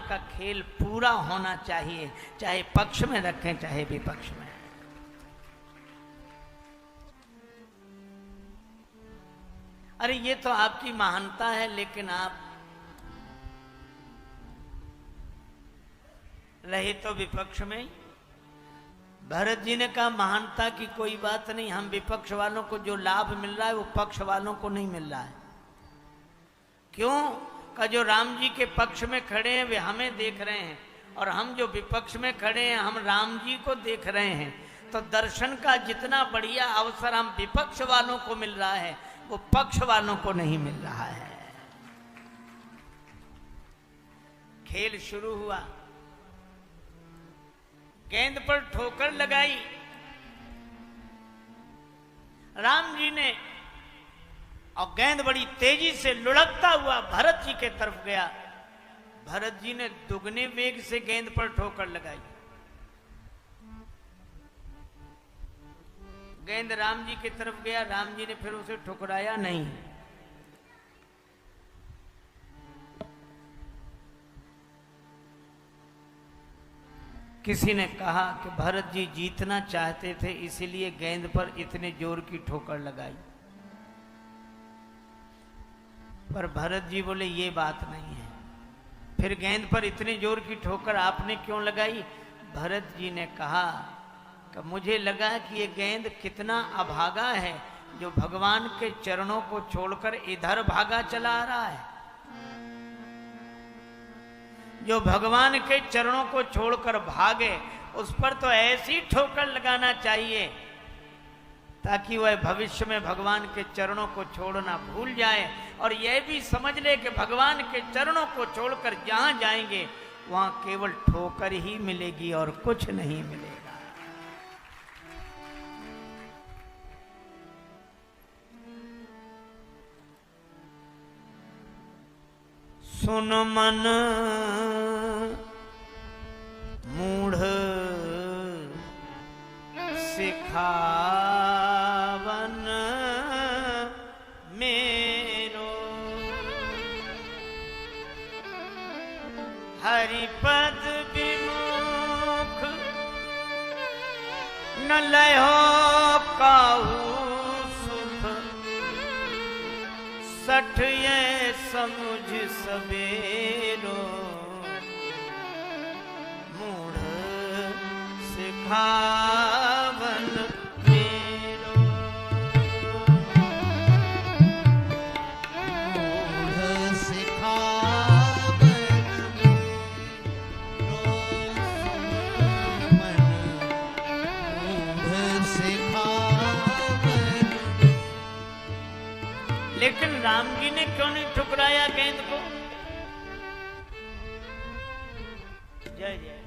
का खेल पूरा होना चाहिए, चाहे पक्ष में रखें चाहे विपक्ष में। अरे ये तो आपकी महानता है, लेकिन आप रहे तो विपक्ष में ही। भरत जी ने कहा महानता की कोई बात नहीं, हम विपक्ष वालों को जो लाभ मिल रहा है वो पक्ष वालों को नहीं मिल रहा है। क्यों? का जो राम जी के पक्ष में खड़े हैं वे हमें देख रहे हैं, और हम जो विपक्ष में खड़े हैं हम राम जी को देख रहे हैं। तो दर्शन का जितना बढ़िया अवसर हम विपक्ष वालों को मिल रहा है वो पक्ष वालों को नहीं मिल रहा है। खेल शुरू हुआ, गेंद पर ठोकर लगाई राम जी ने, और गेंद बड़ी तेजी से लुढ़कता हुआ भरत जी के तरफ गया। भरत जी ने दुगने वेग से गेंद पर ठोकर लगाई। गेंद राम जी की तरफ गया, राम जी ने फिर उसे ठुकराया नहीं। किसी ने कहा कि भरत जी जीतना चाहते थे इसीलिए गेंद पर इतने जोर की ठोकर लगाई। पर भरत जी बोले ये बात नहीं है। फिर गेंद पर इतने जोर की ठोकर आपने क्यों लगाई? भरत जी ने कहा कि मुझे लगा कि ये गेंद कितना अभागा है जो भगवान के चरणों को छोड़कर इधर भागा चला आ रहा है। जो भगवान के चरणों को छोड़कर भागे उस पर तो ऐसी ठोकर लगाना चाहिए ताकि वह भविष्य में भगवान के चरणों को छोड़ना भूल जाए और यह भी समझ ले कि भगवान के चरणों को छोड़कर जहां जाएंगे वहां केवल ठोकर ही मिलेगी और कुछ नहीं मिलेगा। सुन मन मूढ़ सिखावन मेरो, हरिपद विमुख न लयो काहू सुख, सठ ये समुझ सवेरो, मूढ़ सिखावन मेरो। मूढ़ सिखावन मन, मूढ़ सिखावन। लेकिन राम जी ने क्यों नहीं ठुकराया गेंद को? जय जय।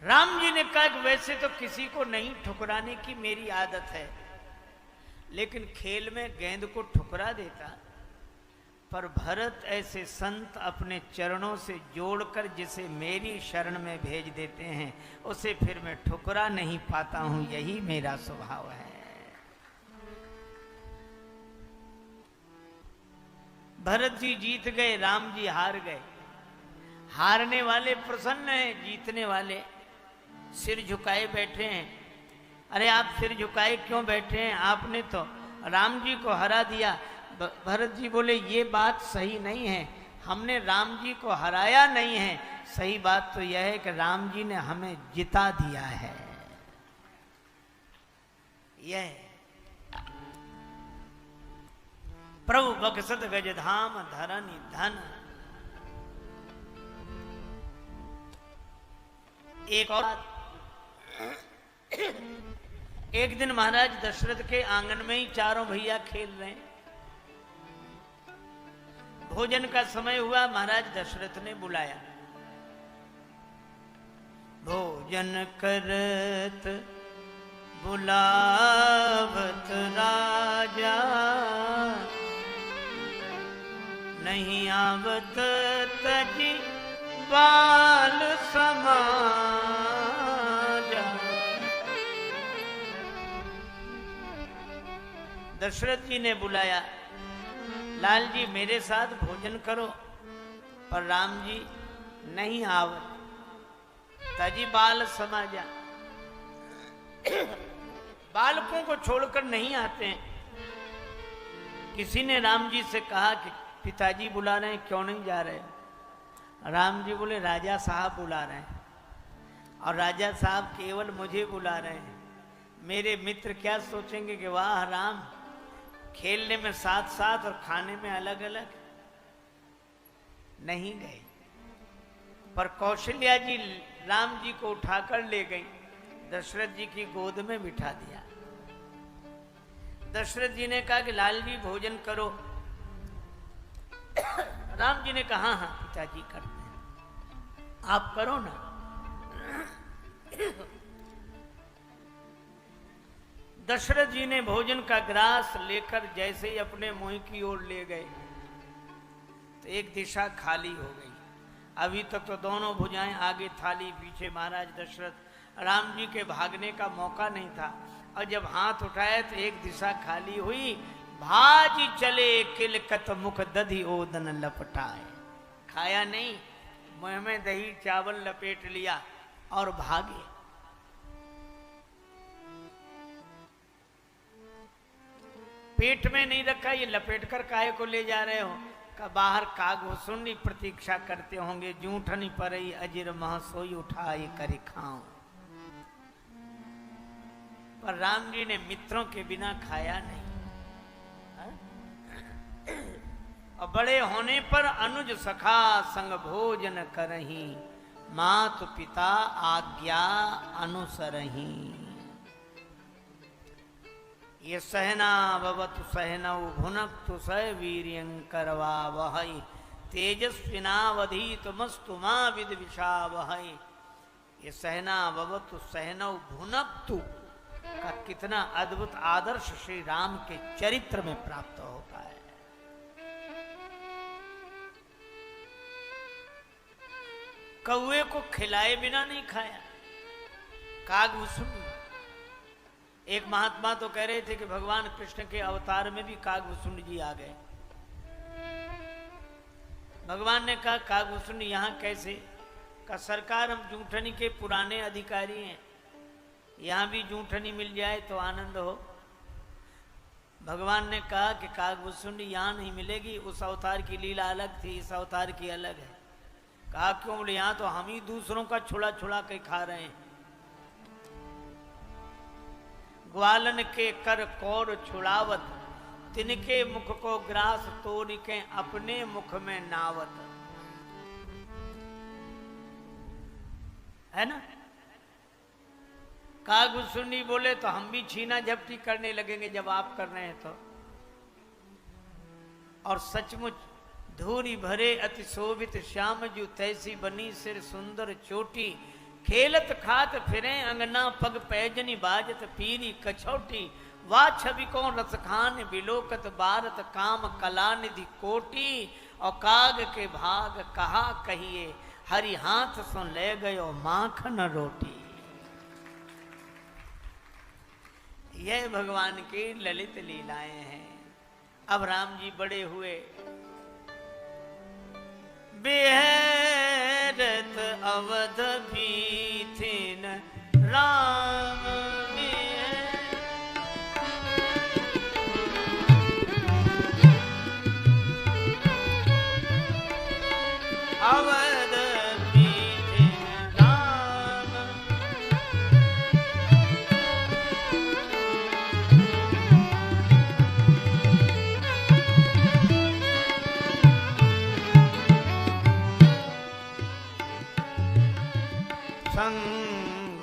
राम जी ने कहा कि वैसे तो किसी को नहीं ठुकराने की मेरी आदत है, लेकिन खेल में गेंद को ठुकरा देता। पर भरत ऐसे संत अपने चरणों से जोड़कर जिसे मेरी शरण में भेज देते हैं उसे फिर मैं ठुकरा नहीं पाता हूं, यही मेरा स्वभाव है। भरत जी जीत गए, राम जी हार गए। हारने वाले प्रसन्न हैं, जीतने वाले सिर झुकाए बैठे हैं। अरे आप सिर झुकाए क्यों बैठे हैं? आपने तो राम जी को हरा दिया। भरत जी बोले ये बात सही नहीं है, हमने राम जी को हराया नहीं है, सही बात तो यह है कि राम जी ने हमें जिता दिया है। यह प्रभु बक्सत गज धाम धरनी धन। एक और एक दिन महाराज दशरथ के आंगन में ही चारों भैया खेल रहे हैं। भोजन का समय हुआ, महाराज दशरथ ने बुलाया। भोजन करत बुलावत राजा, नहीं आवत तजी बाल समाजा। दशरथ जी ने बुलाया, लाल जी मेरे साथ भोजन करो। पर राम जी नहीं आवत, तजी बाल समाजा, बालकों को छोड़कर नहीं आते हैं। किसी ने राम जी से कहा कि पिताजी बुला रहे हैं, क्यों नहीं जा रहे? राम जी बोले राजा साहब बुला रहे हैं, और राजा साहब केवल मुझे बुला रहे हैं। मेरे मित्र क्या सोचेंगे कि वाह राम, खेलने में साथ साथ और खाने में अलग अलग। नहीं गए, पर कौशल्या जी राम जी को उठाकर ले गई, दशरथ जी की गोद में बिठा दिया। दशरथ जी ने कहा कि लाल जी भोजन करो। राम जी ने कहा हाँ हाँ पिताजी करते हैं, आप करो ना। दशरथ जी ने भोजन का ग्रास लेकर जैसे ही अपने मुंह की ओर ले गए तो एक दिशा खाली हो गई। अभी तक तो दोनों भुजाएं आगे थाली पीछे महाराज दशरथ। राम जी के भागने का मौका नहीं था, और जब हाथ उठाए तो एक दिशा खाली हुई। भाजी चले किलकत मुख दधी ओदन लपटाए, खाया नहीं, मुंह में दही चावल लपेट लिया और भागे। पेट में नहीं रखा, ये लपेट कर काहे को ले जा रहे हो? का बाहर कागभूषुंडी प्रतीक्षा करते होंगे, जूठनी परई अजिर मह सोई उठाई करे खाऊं। पर राम जी ने मित्रों के बिना खाया नहीं। और बड़े होने पर अनुज सखा संग भोजन करही, मात पिता आज्ञा अनुसरही। ये सहना भवतु सहनौ भुनक्तु सह वीर्यंकरवा वहै, तेजस्विनावधीतमस्तु मा विद्विषावहै। ये सहना भवतु सहनौ भुनक्तु का कितना अद्भुत आदर्श श्री राम के चरित्र में प्राप्त होता है। कौए को खिलाए बिना नहीं खाया। कागभूषुंडी, एक महात्मा तो कह रहे थे कि भगवान कृष्ण के अवतार में भी कागभूषुंडी जी आ गए। भगवान ने कहा कागभूषुंडी यहाँ कैसे? का सरकार हम जूठनी के पुराने अधिकारी हैं, यहाँ भी जूठनी मिल जाए तो आनंद हो। भगवान ने कहा कि कागभूषुंडी यहाँ नहीं मिलेगी, उस अवतार की लीला अलग थी, इस अवतार की अलग है। कहा क्यों? बोले यहाँ तो हम ही दूसरों का छुड़ा छुड़ा के खा रहे हैं। ग्वालन के कर कौर छुड़ावत, तिनके मुख को ग्रास तोड़ के अपने मुख में नावत। है ना? कागभूषुंडी बोले तो हम भी छीना झपटी करने लगेंगे जब आप कर रहे हैं तो। और सचमुच धूरी भरे अति शोभित श्याम जू तैसी बनी सिर सुंदर चोटी, खेलत खात फिरे अंगना पग पैजनी बाजत पीरी कछौटी। वाह छवि को रस खान बिलोकत भारत काम कला निधि कोटी। और काग के भाग कहा कहिए, हरि हाथ सो ले गयो माखन रोटी। यह भगवान की ललित लीलाएं हैं। अब राम जी बड़े हुए, बेहरत अवध बीथिन राम अवध बीथिन राम। संग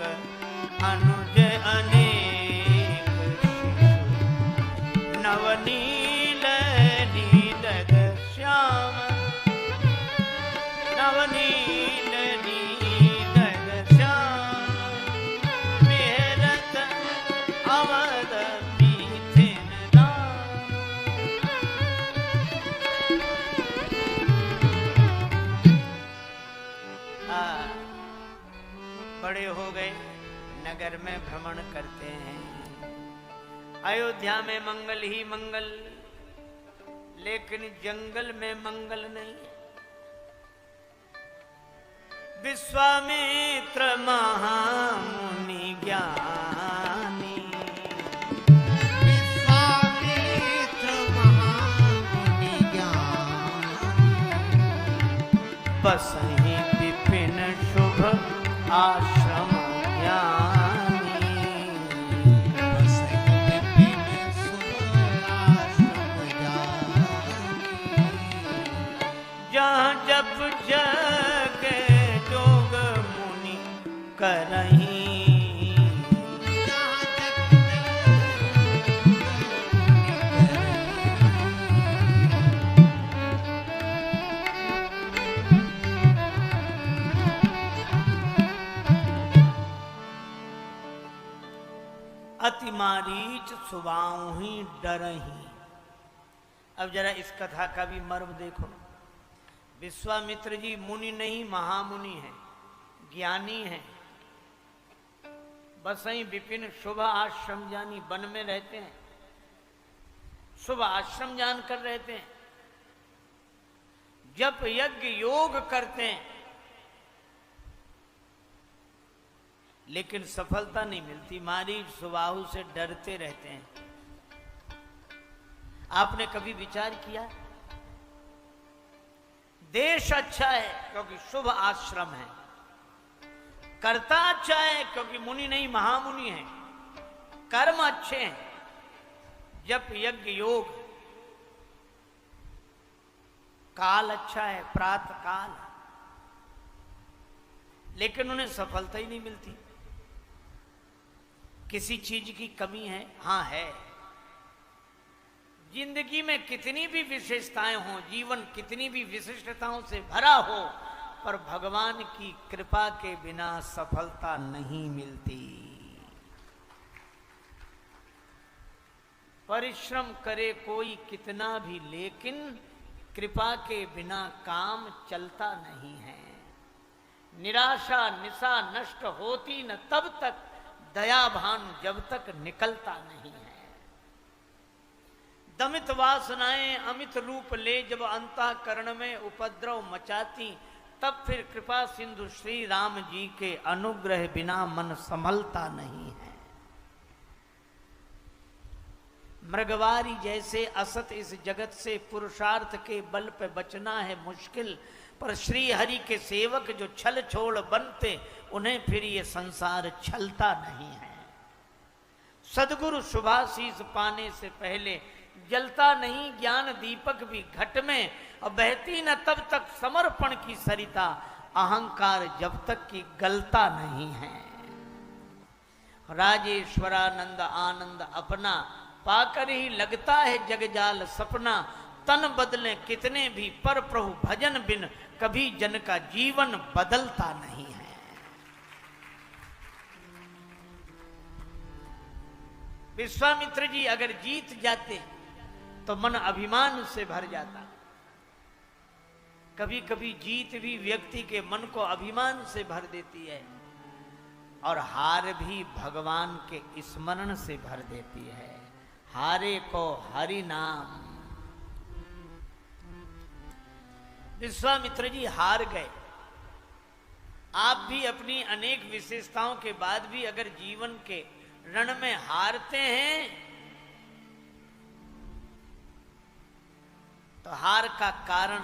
अनुज अनेक शिशु, नवनील नीलद श्याम। नवनील नीलद श्याम, मेहरत अवध बीथिन राम। बड़े हो गए, नगर में भ्रमण करते हैं। अयोध्या में मंगल ही मंगल, लेकिन जंगल में मंगल नहीं। विश्वामित्र महामुनि ज्ञानी, विश्वामित्र महामुनि ज्ञानी, बसहि विपिन शुभ आश्रम ज्ञानी, बसहि विपिन शुभ आश्रम ज्ञानी, जहाँ जप जगे जोग मुनि करहीं, जहाँ तक अति मारीच सुबाऊं ही डरहीं। अब जरा इस कथा का भी मर्म देखो। विश्वामित्र जी मुनि नहीं महामुनि हैं, ज्ञानी हैं, बसई विपिन शुभ आश्रम जानी, वन में रहते हैं, शुभ आश्रम जान कर रहते हैं, जप यज्ञ योग करते हैं, लेकिन सफलता नहीं मिलती। मारीच सुबाहु से डरते रहते हैं। आपने कभी विचार किया? देश अच्छा है क्योंकि शुभ आश्रम है, कर्ता अच्छा है क्योंकि मुनि नहीं महामुनि है, कर्म अच्छे हैं, जप यज्ञ योग, काल अच्छा है, प्रातः काल, लेकिन उन्हें सफलता ही नहीं मिलती। किसी चीज की कमी है? हाँ है। जिंदगी में कितनी भी विशेषताएं हों, जीवन कितनी भी विशिष्टताओं से भरा हो, पर भगवान की कृपा के बिना सफलता नहीं मिलती। परिश्रम करे कोई कितना भी, लेकिन कृपा के बिना काम चलता नहीं है। निराशा निशा नष्ट होती न तब तक, दया भान जब तक निकलता नहीं है। दमित वासनाएं अमित रूप ले जब अंतःकरण में उपद्रव मचाती, तब फिर कृपा सिंधु श्री राम जी के अनुग्रह बिना मन संभलता नहीं है। मृगवारी जैसे असत इस जगत से पुरुषार्थ के बल पे बचना है मुश्किल, पर श्री हरि के सेवक जो छल छोड़ बनते, उन्हें फिर ये संसार छलता नहीं है। सदगुरु शुभाशीष पाने से पहले जलता नहीं ज्ञान दीपक भी घट में, और बहती न तब तक समर्पण की सरिता, अहंकार जब तक कि गलता नहीं है। राजेश्वरानंद आनंद अपना, पाकर ही लगता है जगजाल सपना। तन बदले कितने भी पर प्रभु भजन बिन, कभी जन का जीवन बदलता नहीं है। विश्वामित्र जी अगर जीत जाते तो मन अभिमान से भर जाता। कभी कभी जीत भी व्यक्ति के मन को अभिमान से भर देती है, और हार भी भगवान के स्मरण से भर देती है। हारे को हरि नाम। विश्वामित्र जी हार गए। आप भी अपनी अनेक विशेषताओं के बाद भी अगर जीवन के रण में हारते हैं, तो हार का कारण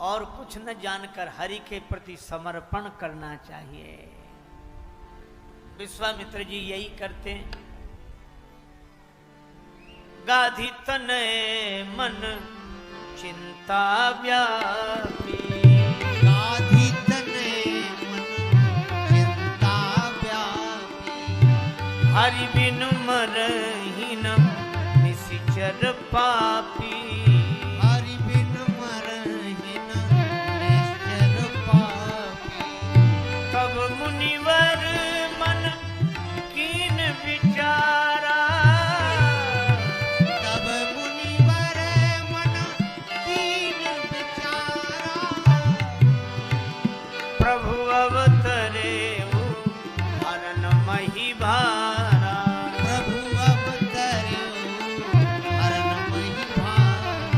और कुछ न जानकर हरि के प्रति समर्पण करना चाहिए। विश्वामित्र जी यही करते हैं। गाधी तनय मन चिंता व्यापी, गाधी तनय मन चिंता व्यापी, हरि बिन मरहि न निश्चर पापी, हरि बिन मरहि न निश्चर पापी। तब मुनिवर मन कीन विचारा, तब मुनिवर मन कीन विचारा, प्रभु अवतरे हरन मही भारा, प्रभु अवतरे हरन मही भारा।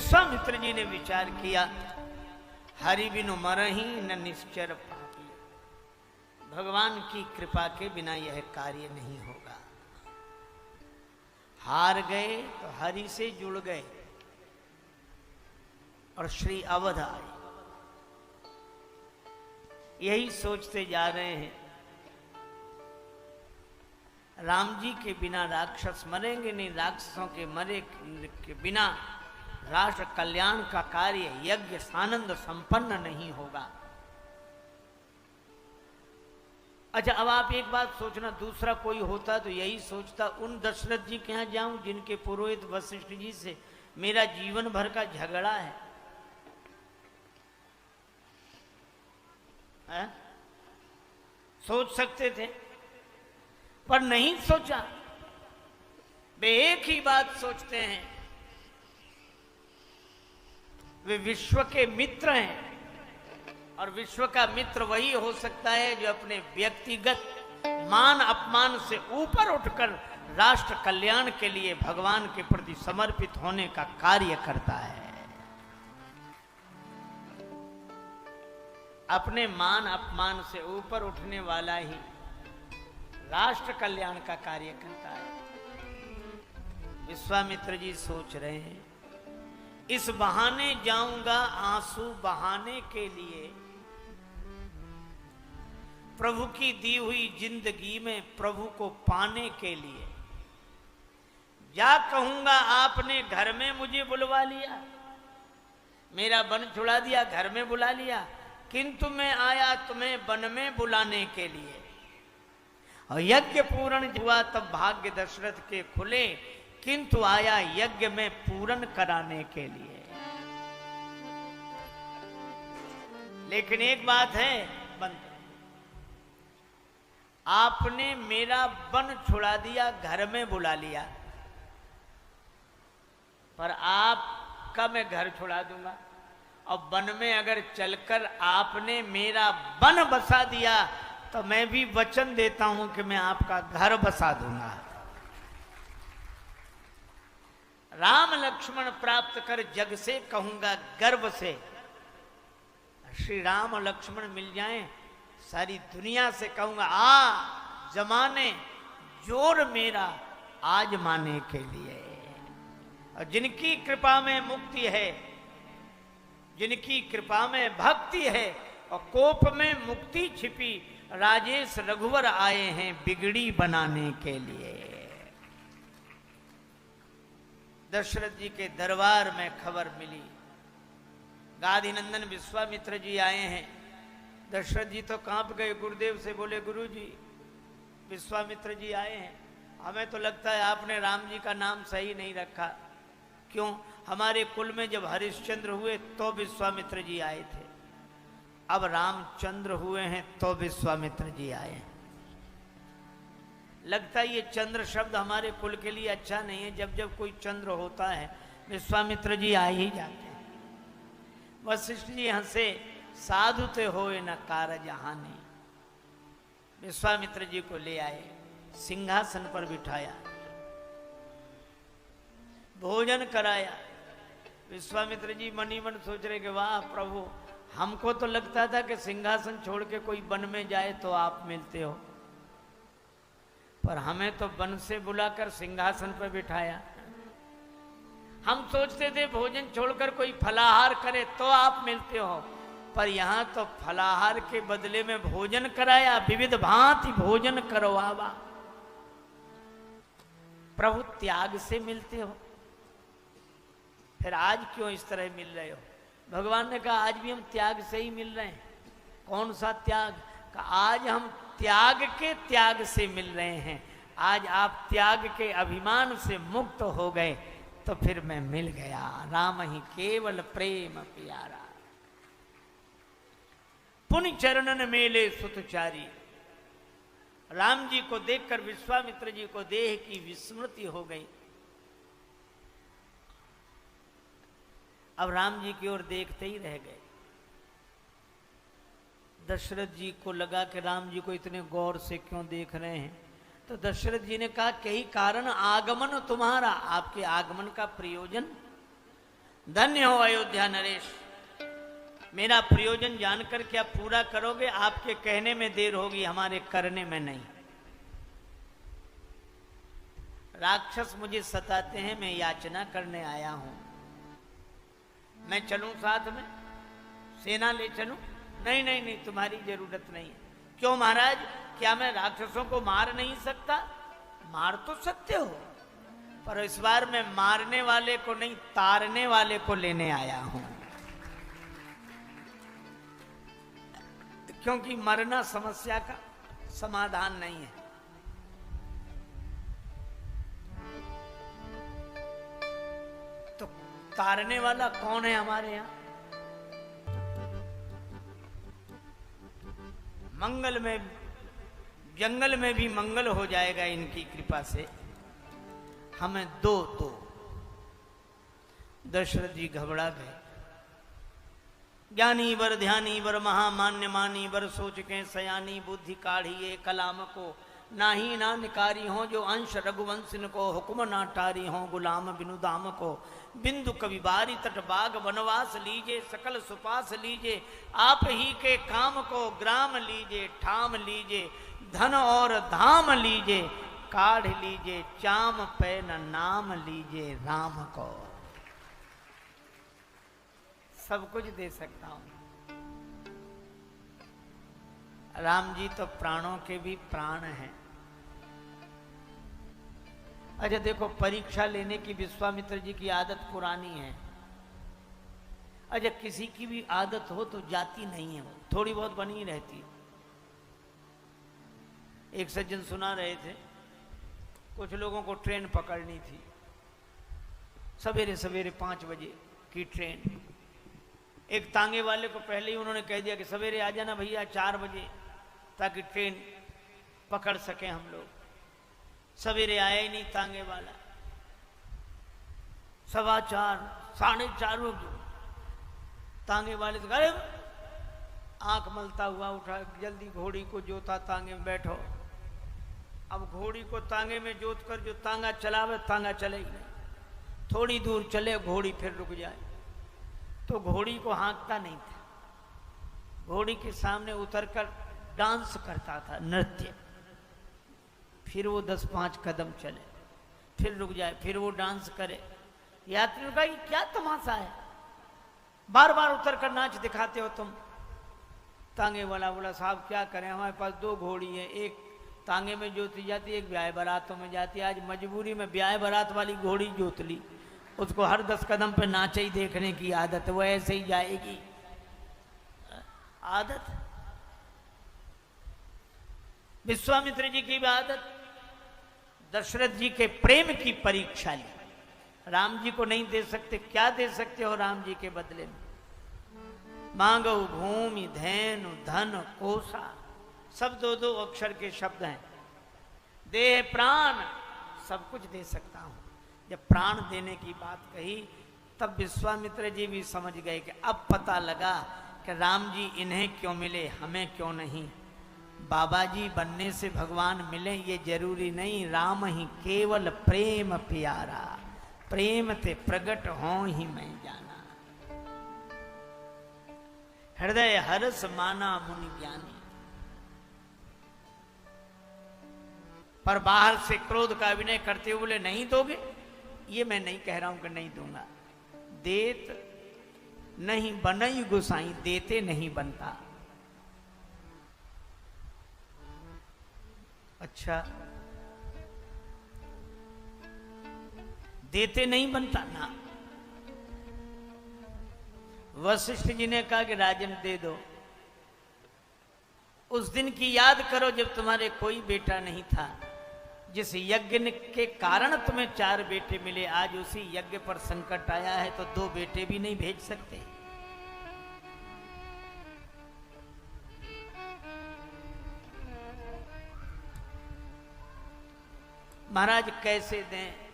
विश्वामित्र जी ने विचार किया, हरि बिनु मरहि न निश्चर पापी, भगवान की कृपा के बिना यह कार्य नहीं होगा। हार गए तो हरि से जुड़ गए और श्री अवध आए। यही सोचते जा रहे हैं, राम जी के बिना राक्षस मरेंगे नहीं, राक्षसों के मरे के बिना राष्ट्र कल्याण का कार्य यज्ञ सानंद संपन्न नहीं होगा। अच्छा, अब आप एक बात सोचना, दूसरा कोई होता तो यही सोचता, उन दशरथ जी के यहां जाऊं जिनके पुरोहित वशिष्ठ जी से मेरा जीवन भर का झगड़ा है। सोच सकते थे पर नहीं सोचा। वे एक ही बात सोचते हैं, वे विश्व के मित्र हैं और विश्व का मित्र वही हो सकता है जो अपने व्यक्तिगत मान अपमान से ऊपर उठकर राष्ट्र कल्याण के लिए भगवान के प्रति समर्पित होने का कार्य करता है। अपने मान अपमान से ऊपर उठने वाला ही राष्ट्र कल्याण का कार्य करता है। विश्वामित्र जी सोच रहे हैं, इस बहाने जाऊंगा आंसू बहाने के लिए, प्रभु की दी हुई जिंदगी में प्रभु को पाने के लिए। जा कहूंगा आपने घर में मुझे बुलवा लिया, मेरा वन छुड़ा दिया, घर में बुला लिया, किंतु मैं आया तुम्हें वन में बुलाने के लिए। और यज्ञ पूर्ण हुआ तब भाग्य दशरथ के खुले, किंतु आया यज्ञ में पूर्ण कराने के लिए। लेकिन एक बात है, बंद, आपने मेरा वन छुड़ा दिया, घर में बुला लिया, पर आपका मैं घर छुड़ा दूंगा। और वन में अगर चलकर आपने मेरा वन बसा दिया तो मैं भी वचन देता हूं कि मैं आपका घर बसा दूंगा। राम लक्ष्मण प्राप्त कर जग से कहूंगा गर्व से। श्री राम लक्ष्मण मिल जाएं, सारी दुनिया से कहूंगा आ जमाने जोर मेरा आज माने के लिए। और जिनकी कृपा में मुक्ति है, जिनकी कृपा में भक्ति है और कोप में मुक्ति छिपी, राजेश रघुवर आए हैं बिगड़ी बनाने के लिए। दशरथ जी के दरबार में खबर मिली, गादी नंदन विश्वामित्र जी आए हैं। दशरथ जी तो कांप गए, गुरुदेव से बोले, गुरु जी विश्वामित्र जी आए हैं, हमें तो लगता है आपने राम जी का नाम सही नहीं रखा। क्यों? हमारे कुल में जब हरिश्चंद्र हुए तो विश्वामित्र जी आए थे, अब रामचंद्र हुए हैं तो विश्वामित्र जी आए हैं। लगता है ये चंद्र शब्द हमारे कुल के लिए अच्छा नहीं है। जब जब कोई चंद्र होता है विश्वामित्र जी आ ही जाते हैं। वशिष्ठ जी हंसे, साधु ते होए न कारज हानि। विश्वामित्र जी को ले आए, सिंहासन पर बिठाया, भोजन कराया। विश्वामित्र जी मनी मन सोच रहे कि वाह प्रभु, हमको तो लगता था कि सिंहासन छोड़ के कोई वन में जाए तो आप मिलते हो, पर हमें तो वन से बुलाकर सिंहासन पर बिठाया। हम सोचते थे भोजन छोड़कर कोई फलाहार करे तो आप मिलते हो, पर यहां तो फलाहार के बदले में भोजन कराया, विविध भांति भोजन करवावा। प्रभु त्याग से मिलते हो, फिर आज क्यों इस तरह मिल रहे हो? भगवान ने कहा आज भी हम त्याग से ही मिल रहे हैं। कौन सा त्याग? का आज हम त्याग के त्याग से मिल रहे हैं। आज आप त्याग के अभिमान से मुक्त हो गए तो फिर मैं मिल गया। राम ही केवल प्रेम प्यारा, पुनि चरणन मेले सुतचारी। राम जी को देखकर विश्वामित्र जी को देह की विस्मृति हो गई। अब राम जी की ओर देखते ही रह गए। दशरथ जी को लगा कि राम जी को इतने गौर से क्यों देख रहे हैं, तो दशरथ जी ने कहा, कई कारण आगमन तुम्हारा, आपके आगमन का प्रयोजन धन्य हो अयोध्या नरेश, मेरा प्रयोजन जानकर क्या पूरा करोगे? आपके कहने में देर होगी, हमारे करने में नहीं। राक्षस मुझे सताते हैं, मैं याचना करने आया हूं। मैं चलूं साथ में, सेना ले चलूं? नहीं नहीं नहीं, तुम्हारी जरूरत नहीं है। क्यों महाराज, क्या मैं राक्षसों को मार नहीं सकता? मार तो सकते हो, पर इस बार मैं मारने वाले को नहीं, तारने वाले को लेने आया हूं। क्योंकि मरना समस्या का समाधान नहीं है। तो तारने वाला कौन है हमारे यहां? मंगल में, जंगल में भी मंगल हो जाएगा इनकी कृपा से। हमें दो दशरथ जी घबरा गए। ज्ञानी बर ध्यानी बर महामान्य मानी बर सोच के सयानी बुद्धि काढ़िए कलाम को नाही ना निकारी हो जो अंश रघुवंशन को हुक्म ना टारी हो गुलाम बिनु दाम को बिंदु कवि बारी तट बाग वनवास लीजे सकल सुपास लीजे आप ही के काम को ग्राम लीजे ठाम लीजे धन और धाम लीजे काढ़ लीजे चाम पे न नाम लीजे राम को। सब कुछ दे सकता हूं। राम जी तो प्राणों के भी प्राण हैं। अच्छा देखो, परीक्षा लेने की विश्वामित्र जी की आदत पुरानी है। अच्छा किसी की भी आदत हो तो जाती नहीं है, वो थोड़ी बहुत बनी रहती है। एक सज्जन सुना रहे थे, कुछ लोगों को ट्रेन पकड़नी थी, सवेरे सवेरे 5 बजे की ट्रेन। एक तांगे वाले को पहले ही उन्होंने कह दिया कि सवेरे आ जाना भैया 4 बजे, ताकि ट्रेन पकड़ सके हम लोग। सवेरे आया ही नहीं तांगे वाला। 4:15, 4:30 बजे तांगे वाले से अरे आंख मलता हुआ उठा, जल्दी घोड़ी को जोता, तांगे में बैठो। अब घोड़ी को तांगे में जोत कर जो तांगा चलावे, तांगा चलेगी नहीं। थोड़ी दूर चले, घोड़ी फिर रुक जाए, तो घोड़ी को हाँकता नहीं था। घोड़ी के सामने उतरकर डांस करता था, नृत्य। फिर वो 10-5 कदम चले, फिर रुक जाए, फिर वो डांस करे। यात्रियों का ये क्या तमाशा है, बार बार उतर कर नाच दिखाते हो तुम। तांगे वाला बोला साहब क्या करें, हमारे पास 2 घोड़ी है, एक तांगे में जोती जाती, एक ब्याह बारातों में जाती है। आज मजबूरी में ब्याह बारात वाली घोड़ी जोत ली। उसको हर 10 कदम पे नाचे ही देखने की आदत है, वो ऐसे ही जाएगी। आदत विश्वामित्र जी की भी आदत। दशरथ जी के प्रेम की परीक्षा ली। राम जी को नहीं दे सकते, क्या दे सकते हो राम जी के बदले में? मांगो भूमि धैनु धन कोसा, सब 2-2 अक्षर के शब्द हैं। देह प्राण, सब कुछ दे सकता हूं। जब प्राण देने की बात कही तब विश्वामित्र जी भी समझ गए कि अब पता लगा कि राम जी इन्हें क्यों मिले, हमें क्यों नहीं। बाबा जी बनने से भगवान मिले ये जरूरी नहीं, राम ही केवल प्रेम प्यारा, प्रेम ते प्रगट हो ही मैं जाना। हृदय हरस माना मुनि ज्ञानी। पर बाहर से क्रोध का अभिनय करते हुए बोले नहीं दोगे? ये मैं नहीं कह रहा हूं कि नहीं दूंगा। देत नहीं बनई गुसाई, देते नहीं बनता। अच्छा, देते नहीं बनता ना। वशिष्ठ जी ने कहा कि राजन दे दो। उस दिन की याद करो जब तुम्हारे कोई बेटा नहीं था, जिस यज्ञ के कारण तुम्हें 4 बेटे मिले। आज उसी यज्ञ पर संकट आया है तो 2 बेटे भी नहीं भेज सकते। महाराज कैसे दें?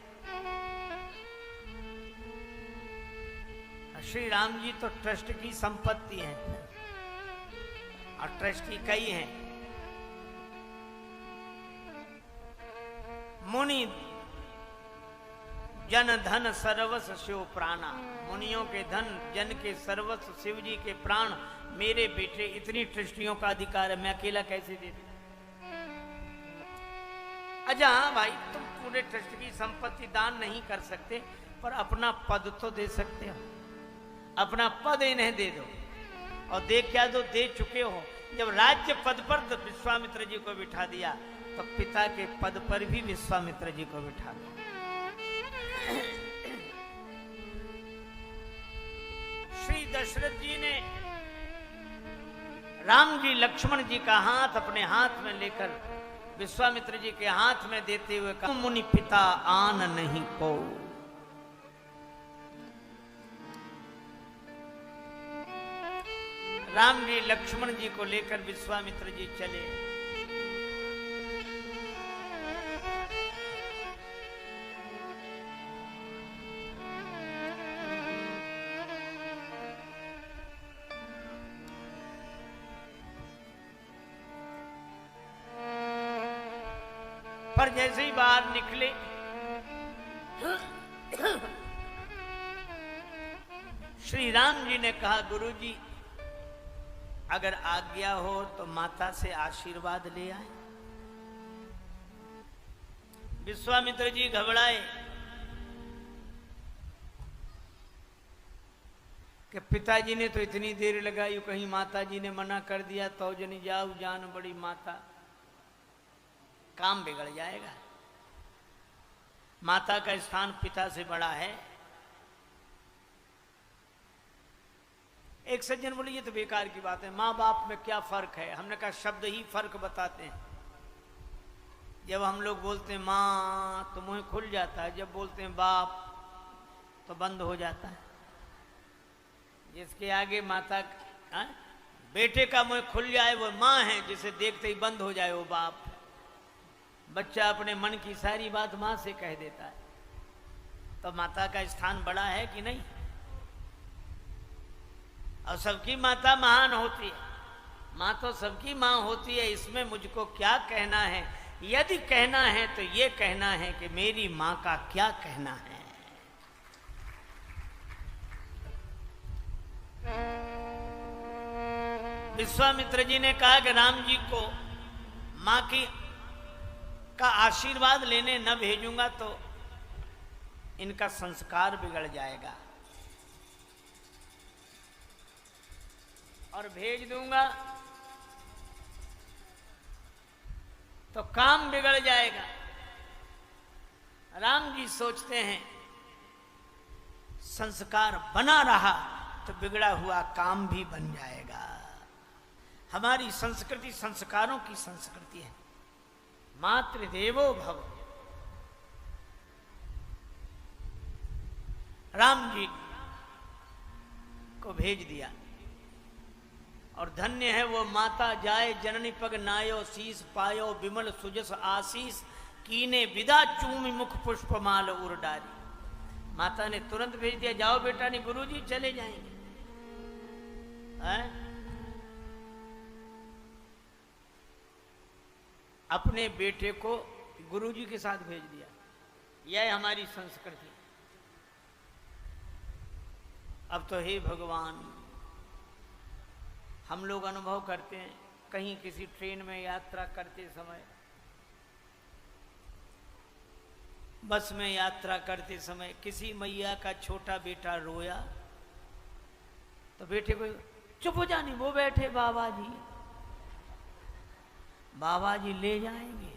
श्री राम जी तो ट्रस्ट की संपत्ति है और ट्रस्टी कई हैं। मुनि जन धन सर्वस्व शिव प्राणा, मुनियों के धन, जन के सर्वस्व, शिव जी के प्राण मेरे बेटे, इतनी ट्रस्टियों का अधिकार है, मैं अकेला कैसे दे दूं? अच्छा हाँ भाई, तुम पूरे ट्रस्ट की संपत्ति दान नहीं कर सकते, पर अपना पद तो दे सकते हो, अपना पद इन्हें दे दो। और दे क्या दो, दे चुके हो। जब राज्य पद पर विश्वामित्र जी को बिठा दिया, तो पिता के पद पर भी विश्वामित्र जी को बिठा दिया। श्री दशरथ जी ने राम जी लक्ष्मण जी का हाथ अपने हाथ में लेकर विश्वामित्र जी के हाथ में देते हुए कहा, मुनि पिता आन नहीं को। राम जी लक्ष्मण जी को लेकर विश्वामित्र जी चले। पर जैसे ही बाहर निकले, श्री राम जी ने कहा, गुरुजी अगर आज्ञा हो तो माता से आशीर्वाद ले आए। विश्वामित्र जी घबराए कि पिताजी ने तो इतनी देर लगाई, कहीं माता जी ने मना कर दिया तो जनी जाओ जान बड़ी माता, काम बिगड़ जाएगा। माता का स्थान पिता से बड़ा है। एक सज्जन बोले ये तो बेकार की बात है, माँ बाप में क्या फर्क है? हमने कहा शब्द ही फर्क बताते हैं। जब हम लोग बोलते हैं माँ तो मुंह खुल जाता है, जब बोलते हैं बाप तो बंद हो जाता है। जिसके आगे माता बेटे का मुंह खुल जाए वो माँ है, जिसे देखते ही बंद हो जाए वो बाप। बच्चा अपने मन की सारी बात माँ से कह देता है। तो माता का स्थान बड़ा है कि नहीं? और सबकी माता महान होती है, माँ तो सबकी माँ होती है। इसमें मुझको क्या कहना है? यदि कहना है तो ये कहना है कि मेरी माँ का क्या कहना है। विश्वामित्र जी ने कहा कि राम जी को माँ की का आशीर्वाद लेने न भेजूंगा तो इनका संस्कार बिगड़ जाएगा, और भेज दूंगा तो काम बिगड़ जाएगा। राम जी सोचते हैं संस्कार बना रहा तो बिगड़ा हुआ काम भी बन जाएगा। हमारी संस्कृति संस्कारों की संस्कृति है। मातृदेवो भव। राम जी को भेज दिया, और धन्य है वो माता जाए जननी पग नायो, शीस पायो विमल सुजस आशीष, कीने विदा चूमि मुख पुष्पमाल उरडारी। माता ने तुरंत भेज दिया, जाओ बेटा। नहीं, गुरुजी चले जाएंगे। अपने बेटे को गुरुजी के साथ भेज दिया। यह हमारी संस्कृति। अब तो हे भगवान, हम लोग अनुभव करते हैं, कहीं किसी ट्रेन में यात्रा करते समय, बस में यात्रा करते समय किसी मैया का छोटा बेटा रोया तो बेटे को चुप हो जानी, वो बैठे बाबा जी, बाबा जी ले जाएंगे।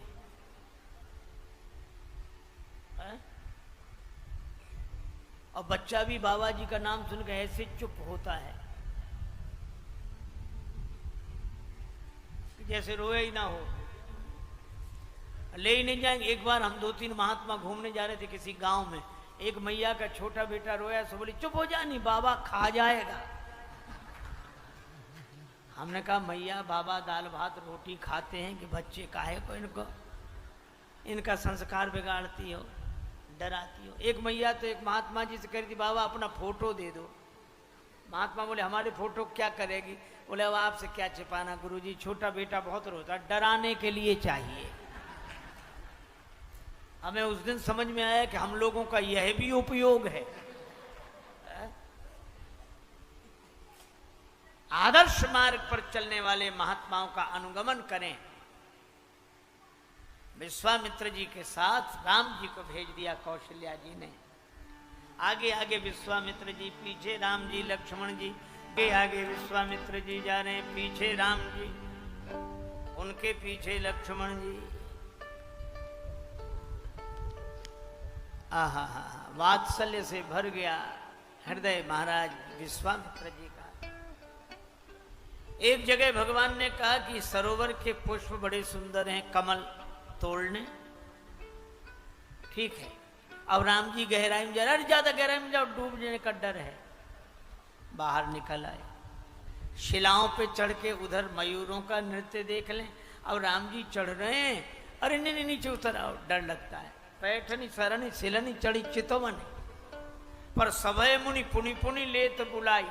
और बच्चा भी बाबा जी का नाम सुनकर ऐसे चुप होता है जैसे रोए ही ना हो। ले ही नहीं जाएंगे। एक बार हम 2-3 महात्मा घूमने जा रहे थे किसी गांव में, एक मैया का छोटा बेटा रोया, सो बोली चुप हो जानी, बाबा खा जाएगा। हमने कहा मैया बाबा दाल भात रोटी खाते हैं कि बच्चे काहे को इनका संस्कार बिगाड़ती हो, डराती हो। एक मैया तो एक महात्मा जी से कह रही थी, बाबा अपना फोटो दे दो। महात्मा बोले हमारे फोटो क्या करेगी? बोले अब आपसे क्या छिपाना गुरुजी, छोटा बेटा बहुत रोता, डराने के लिए चाहिए। हमें उस दिन समझ में आया कि हम लोगों का यह भी उपयोग है। आदर्श मार्ग पर चलने वाले महात्माओं का अनुगमन करें। विश्वामित्र जी के साथ राम जी को भेज दिया कौशल्या जी ने। आगे आगे विश्वामित्र जी, पीछे राम जी, लक्ष्मण जी, आगे आगे विश्वामित्र जी जा रहे हैं, पीछे राम जी, उनके पीछे लक्ष्मण जी। आहा हा, वात्सल्य से भर गया हृदय महाराज विश्वामित्र जी का। एक जगह भगवान ने कहा कि सरोवर के पुष्प बड़े सुंदर हैं, कमल तोड़ने। ठीक है, अब राम जी गहराई में जा रहे, अरे ज्यादा गहराई में जाओ, डूब जाने का डर है। बाहर निकल आए, शिलाओं पे चढ़ के उधर मयूरों का नृत्य देख लें। अब राम जी चढ़ रहे हैं, अरे नहीं नीचे उतर आओ, डर लगता है। पैठनी सरनी सिलनी चढ़ी चितवन, पर सभय मुनि पुनि पुनि ले तो बुलाई।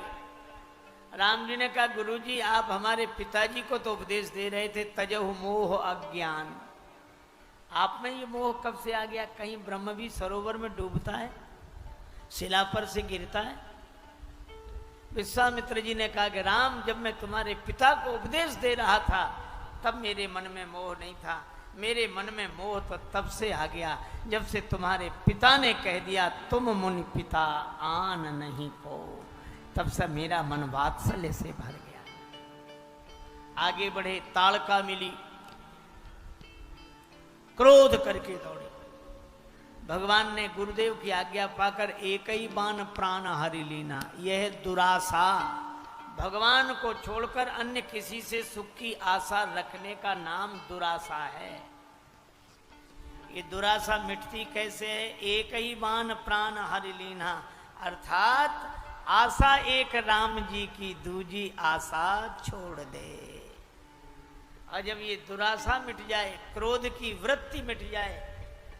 राम जी ने कहा, गुरुजी आप हमारे पिताजी को तो उपदेश दे रहे थे, तजहु मोह अज्ञान। आप में ये मोह कब से आ गया? कहीं ब्रह्म भी सरोवर में डूबता है, शिला पर से गिरता है? विश्वामित्र जी ने कहा कि राम, जब मैं तुम्हारे पिता को उपदेश दे रहा था तब मेरे मन में मोह नहीं था। मेरे मन में मोह तो तब से आ गया जब से तुम्हारे पिता ने कह दिया तुम मुनि पिता आन नहीं को, तब से मेरा मन वात्सल्य से भर गया। आगे बढ़े, ताड़का मिली, क्रोध करके दौड़े। भगवान ने गुरुदेव की आज्ञा पाकर एक ही बाण प्राण हरि लीना। यह दुराशा, भगवान को छोड़कर अन्य किसी से सुख की आशा रखने का नाम दुराशा है। ये दुराशा मिटती कैसे है? एक ही बाण प्राण हरि लीना, अर्थात आशा एक राम जी की, दूजी आशा छोड़ दे। और जब ये दुराशा मिट जाए, क्रोध की वृत्ति मिट जाए,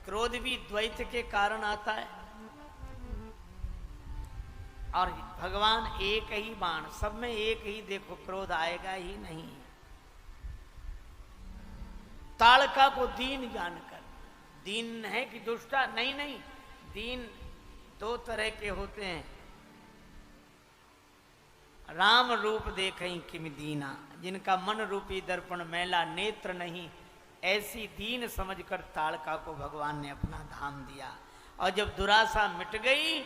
क्रोध भी द्वैत के कारण आता है। और भगवान एक ही बाण, सब में एक ही, देखो क्रोध आएगा ही नहीं। ताड़का को दीन जानकर, दीन है कि दुष्टा? नहीं, दीन दो तरह के होते हैं। राम रूप देखें किम दीना, जिनका मन रूपी दर्पण मैला नेत्र नहीं, ऐसी दीन समझकर ताड़का को भगवान ने अपना धाम दिया। और जब दुराशा मिट गई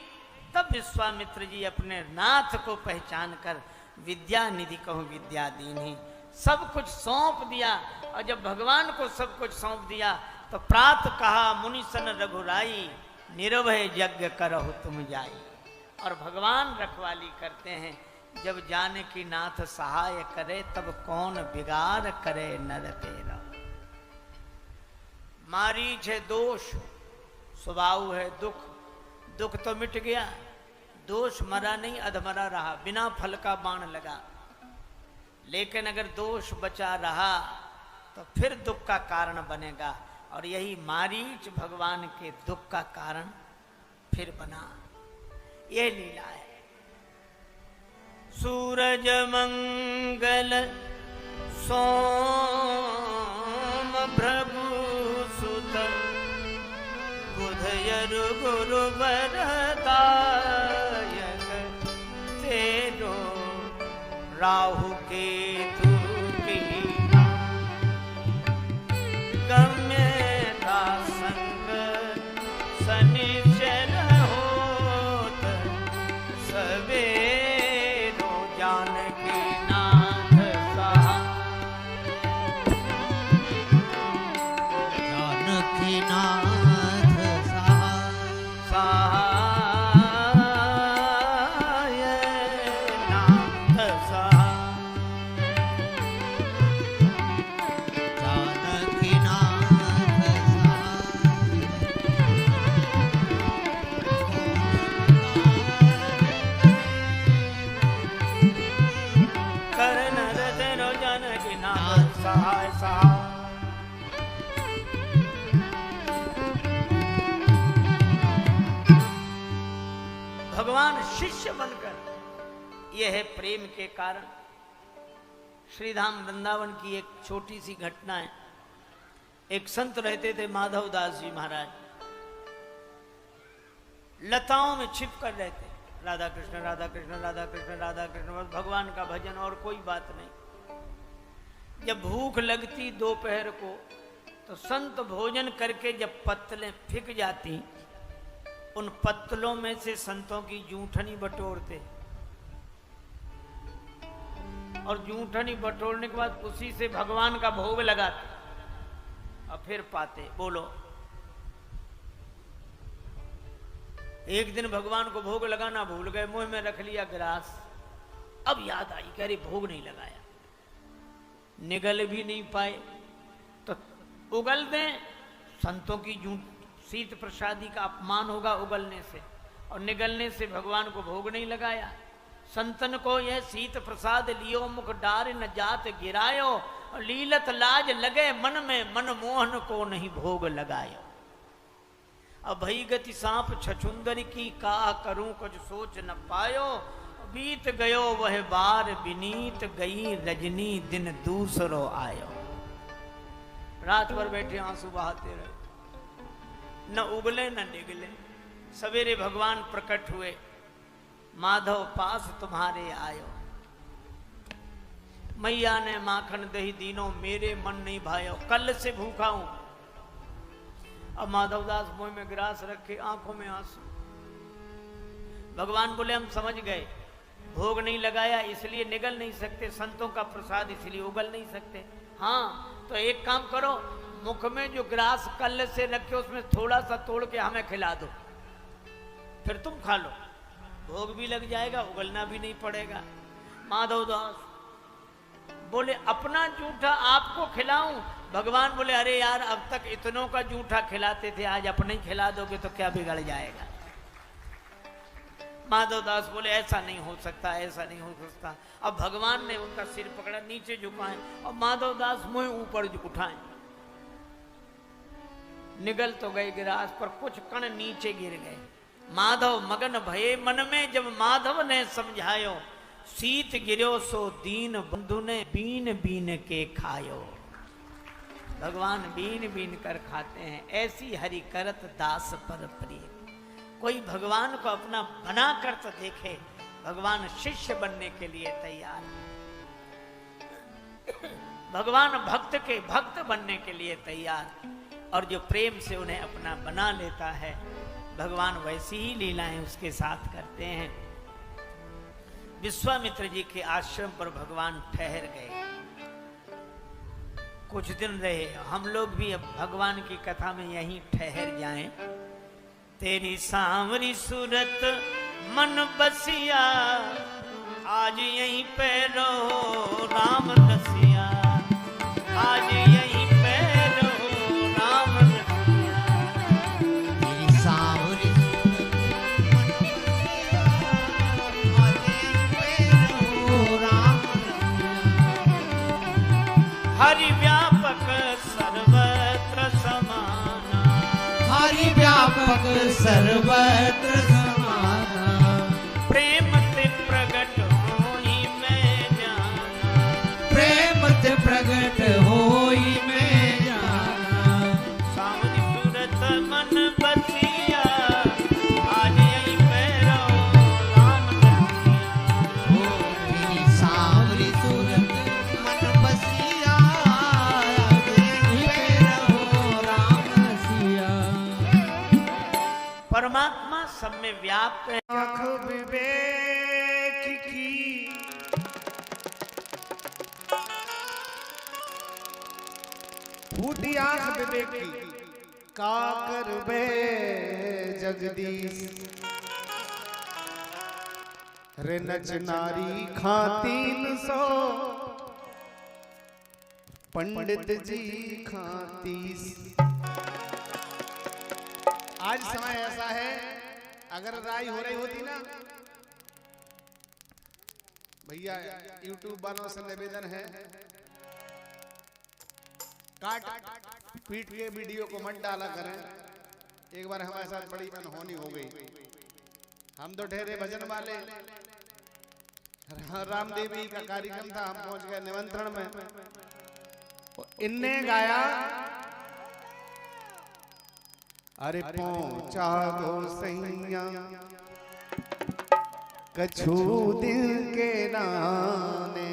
तब विश्वामित्र जी अपने नाथ को पहचान कर विद्या निधि कहूं विद्या दीनी, सब कुछ सौंप दिया। और जब भगवान को सब कुछ सौंप दिया तो प्रात कहा मुनि सन रघुराई, निर्भय यज्ञ करहु तुम जाई। और भगवान रखवाली करते हैं, जब जाने की नाथ सहाय करे तब कौन बिगाड़ करे नर तेरा। मारीच है दोष, स्वभाव है दुख, दुख तो मिट गया, दोष मरा नहीं, अधमरा रहा, बिना फल का बाण लगा। लेकिन अगर दोष बचा रहा तो फिर दुख का कारण बनेगा, और यही मारीच भगवान के दुख का कारण फिर बना। यह लीला है। सूरज मंगल सोम भृगु सुत, बुधयरु गुरु वरदायक, तेरो राहु केतु की गम्यता संग, शनिचर होत सवेरो जानकी नाथ सहाय, जानकी नाथ सहाय, नाथ सहाय, जानकी नाथ करण रतनो जानकी नाथ सहाय सहाय। भगवान शिष्य बनकर, यह है प्रेम के कारण। श्रीधाम वृंदावन की एक छोटी सी घटना है। एक संत रहते थे माधव दास जी महाराज, लताओं में छिप कर रहते, राधा कृष्ण राधा कृष्ण राधा कृष्ण राधा कृष्ण, बस भगवान का भजन और कोई बात नहीं। जब भूख लगती दोपहर को तो संत भोजन करके जब पत्तलें फिक जाती, उन पत्तलों में से संतों की जूठनी बटोरते, और जूठनी बटोरने के बाद उसी से भगवान का भोग लगाते और फिर पाते। बोलो, एक दिन भगवान को भोग लगाना भूल गए, मुंह में रख लिया गिलास, अब याद आई कह रही भोग नहीं लगाया, निगल भी नहीं पाए, तो उगल दें, संतों की शीत प्रसादी का अपमान होगा उगलने से, और निगलने से भगवान को भोग नहीं लगाया। संतन को यह शीत प्रसाद लियो, मुख डार न जात गिरायो, और लीलत लाज लगे मन में, मन मोहन को नहीं भोग लगायो। अब भई गति सांप छछुंदर की, का करूं कुछ सोच न पायो, बीत गयो वह बार बिनीत, गई रजनी दिन दूसरो आयो। रात भर बैठे आंसू बहाते रहे, न उगले न निगले। सवेरे भगवान प्रकट हुए, माधव पास तुम्हारे आयो, मैया ने माखन दही दीनो, मेरे मन नहीं भायो, कल से भूखा हूं। अब माधवदास मुंह में गिलास रखे, आंखों में आंसू। भगवान बोले हम समझ गए, भोग नहीं लगाया इसलिए निगल नहीं सकते, संतों का प्रसाद इसलिए उगल नहीं सकते। हाँ तो एक काम करो, मुख में जो गिलास कल से रखे उसमें थोड़ा सा तोड़ के हमें खिला दो, फिर तुम खा लो, भोग भी लग जाएगा, उगलना भी नहीं पड़ेगा। माधवदास बोले अपना जूठा आपको खिलाऊं? भगवान बोले अरे यार अब तक इतनों का जूठा खिलाते थे, आज अपने ही खिला दोगे तो क्या बिगड़ जाएगा। माधवदास बोले ऐसा नहीं हो सकता, ऐसा नहीं हो सकता। अब भगवान ने उनका सिर पकड़ा, नीचे झुकाए, और माधवदास मुंह ऊपर उठाए, निगल तो गए गिलास पर कुछ कण नीचे गिर गए। माधव मगन भये मन में, जब माधव ने समझायो, शीत गिरो सो दीन बंधु ने, बीन बीन के खायो। भगवान बीन बीन कर खाते हैं, ऐसी हरि करत दास पर प्रिय। कोई भगवान को अपना बना कर तो देखे, भगवान शिष्य बनने के लिए तैयार, भगवान भक्त के भक्त बनने के लिए तैयार, और जो प्रेम से उन्हें अपना बना लेता है, भगवान वैसी ही लीलाएं उसके साथ करते हैं। विश्वामित्र जी के आश्रम पर भगवान ठहर गए, कुछ दिन रहे। हम लोग भी अब भगवान की कथा में यहीं ठहर जाएं। तेरी सांवरी सूरत मन बसिया, आज यहीं पे रहो राम रसिया, आज यहीं पे रहो राम रसिया। तेरी सांवरी हरि व्यापक सर्वत्र समाना, हरि व्यापक सर्वत्र समाना, प्रेम ते प्रगट होई मैं जाना, प्रेम ते प्रगट होई मैं जाना। सांवरी सूरत मन बसिया, आज यहीं पे रहो राम रसिया। तेरी सांवरी सूरत मन बसिया, आज यहीं पे रहो राम रसिया। परमात्मा सब में व्याप्त है। आँख विवेक की फूटी आँख विवेक की, का करबे जगदीश, रे नच नारी खातीन सो, पंडित जी खातीस। आज समय ऐसा है, अगर राय हो रही होती ना भैया, YouTube वालों से निवेदन है, काट पीट के वीडियो को मत डाला करें। एक बार हमारे साथ बड़ी अनहोनी हो गई। हम तो ठहरे भजन वाले, रामदेवी का कार्यक्रम था, हम पहुंच गए निमंत्रण में, इनने गाया अरे पहुंचा दो सैया कछु दिल के नाने।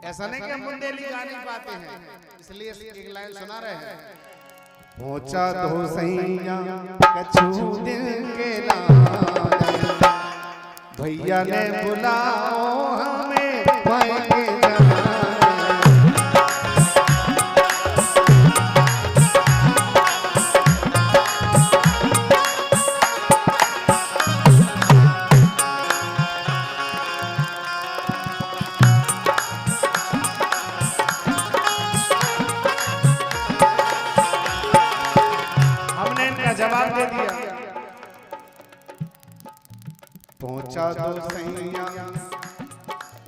ऐसा नहीं कि हम बुंदेली गा नहीं पाते हैं, इसलिए एक लाइन सुना रहे हैं। पहुंचा दो सैया कछु दिल के नाने, भैया ने बुलाओ हमें मायके जाने। जवाब दे दिया। पहुंचा दो सैया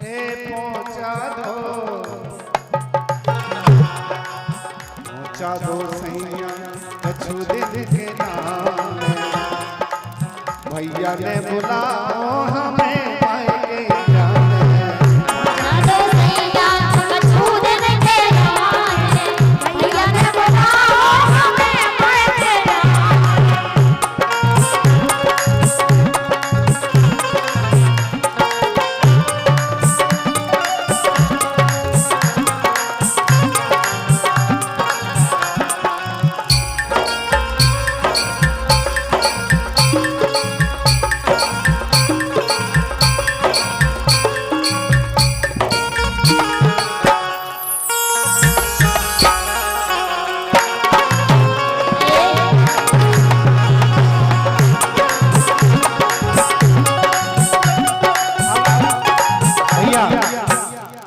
ए पहुंचा दो, पहुंचा दो सैया कछु दिल के नाने, भैया ने बुलाओ हमें मायके जाने।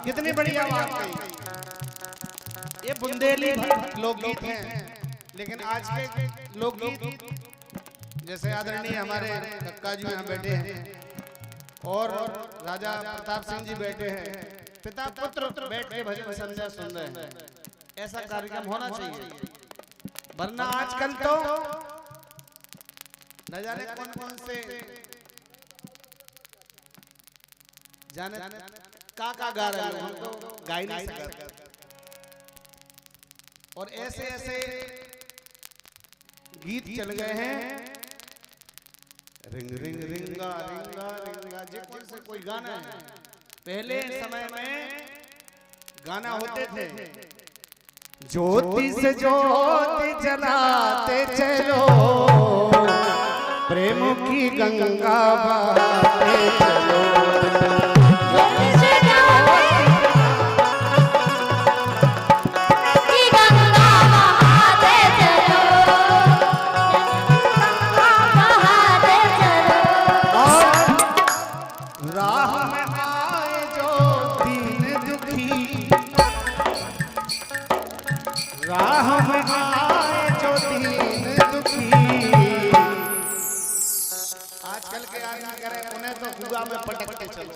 कितनी बढ़िया बात कही। ये बुंदेली लोकगीत हैं, लेकिन आज के लोकगीत जैसे आदरणीय हमारे कक्का जी यहाँ बैठे हैं और राजा प्रताप सिंह जी बैठे हैं, पिता पुत्र बैठ के भजन संध्या सुन रहे हैं। ऐसा कार्यक्रम होना चाहिए, वरना आजकल तो न जाने कौन कौन से जाने का गा रहे हैं, हम तो गा ही नहीं सकते। और ऐसे ऐसे गीत चल गए हैं, रिंग रिंग रिंगा रिंगा रिंगा, जे कौन से कोई गाना है। पहले समय में गाना होते थे, ज्योति से ज्योति जलाते चलो, प्रेम की गंगा बहाते चलो। राह में आए जो दीन दुखी, आजकल के आदमी करे उन्हें तो हुआ में पटकते चलो।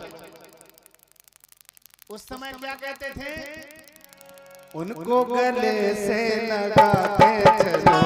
उस समय क्या कहते थे, उनको गले से लगाते चलो,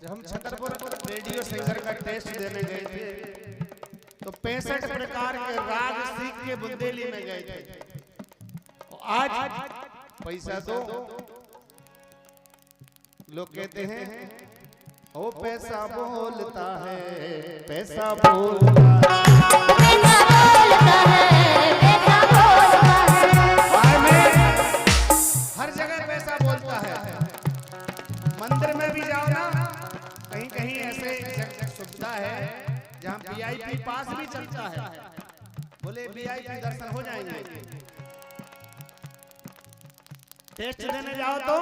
हम छतरपुर रेडियो सिंगर का टेस्ट देने गए थे, तो 65 प्रकार के राग सीख के बुंदेली में गए थे। आज पैसा दो, लोग कहते हैं ओ पैसा बोलता है, पैसा बोलता है, हर जगह पैसा बोलता है। मंदिर में भी जाओ ना, कहीं कहीं ऐसे सुविधा है जहाँ वीआईपी पास भी चलता है, बोले वीआईपी दर्शन हो जाएंगे। टेस्ट देने जाओ तो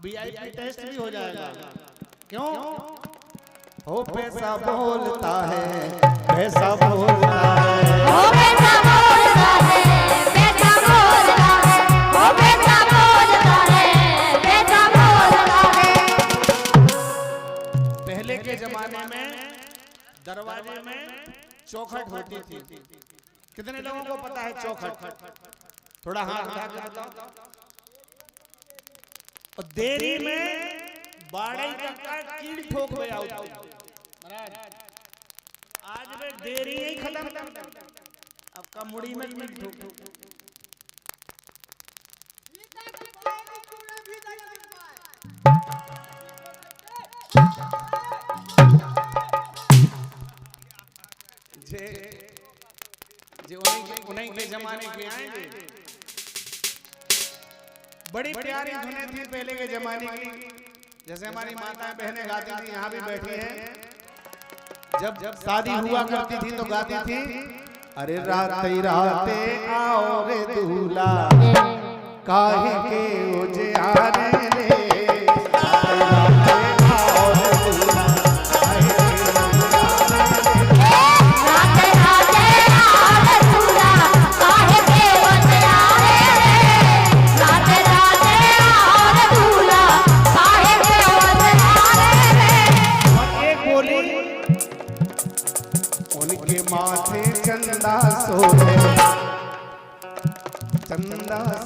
वीआईपी टेस्ट भी हो जाएगा। क्यों? ओ पैसा बोलता है, पैसा बोलता है, ओ पैसा बोलता है, पैसा बोलता है, ओ पैसा बोलता है, पैसा बोलता है। पहले के जमाने दरवाजे में चौखट होती थी। कितने लोगों को पता है चौखट? थोड़ा हाथ उठा के बताओ। और देरी में बाड़े का कीड़ ठोक गया महाराज। आज वे देरी ही खत्म, अब का मुड़ी में कीड़ ठोक। उन्हीं के जमाने के आएंगे। बड़ी प्यारी धुनें थी पहले के जमाने की, जैसे हमारी माताएं बहनें गाती थी, यहाँ भी बैठी हैं। जब शादी हुआ करती थी तो गाती थी, अरे राते राते आओ रे दूल्हा काहे के उजियारे रे, राते राते आओ रे दूल्हा काहे के उनके माथे चंदा सोहे, चंदा